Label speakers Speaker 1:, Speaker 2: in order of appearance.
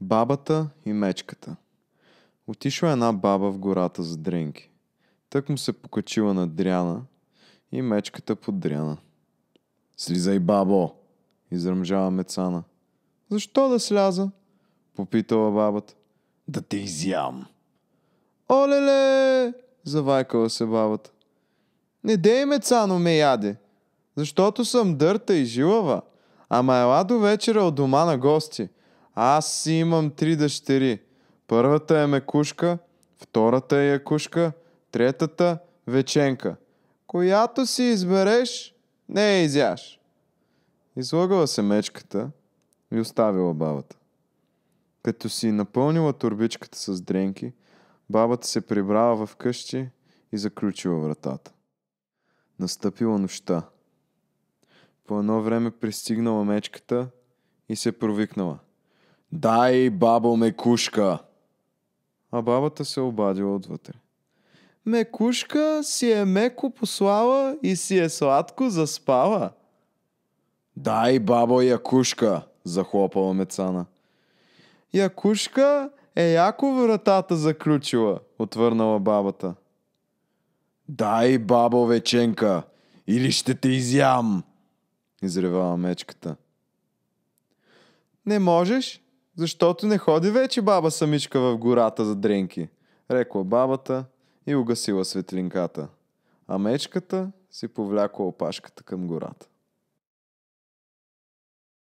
Speaker 1: Бабата и мечката. Отишла една баба в гората за дренки. Тък му се покачила на дряна и мечката под дряна. "Слизай, бабо!" изръмжала Мецана. "Защо да сляза?" попитала бабата. "Да те изям." "Олеле!" завайкала се бабата. "Не дей, Мецано, ме яде, защото съм дърта и жилава. Ама ела до вечера от дома на гости. Аз си имам 3 дъщери. Първата е Мекушка, втората е Якушка, третата Веченка. Която си избереш, не я изяш." Излагала се мечката и оставила бабата. Като си напълнила турбичката с дренки, бабата се прибрала в къщи и заключила вратата. Настъпила нощта. По едно време пристигнала мечката и се провикнала: "Дай, бабо Мекушка!" А бабата се обадила отвътре: "Мекушка си е меко послала и си е сладко заспала." "Дай, бабо Якушка!" захлопала Мецана. "Якушка е яко вратата заключила," отвърнала бабата. "Дай, бабо Веченка, или ще те изям!" изревала мечката. "Не можеш, защото не ходи вече баба самичка в гората за дренки," рекла бабата и угасила светлинката, а мечката си повлякла опашката към гората.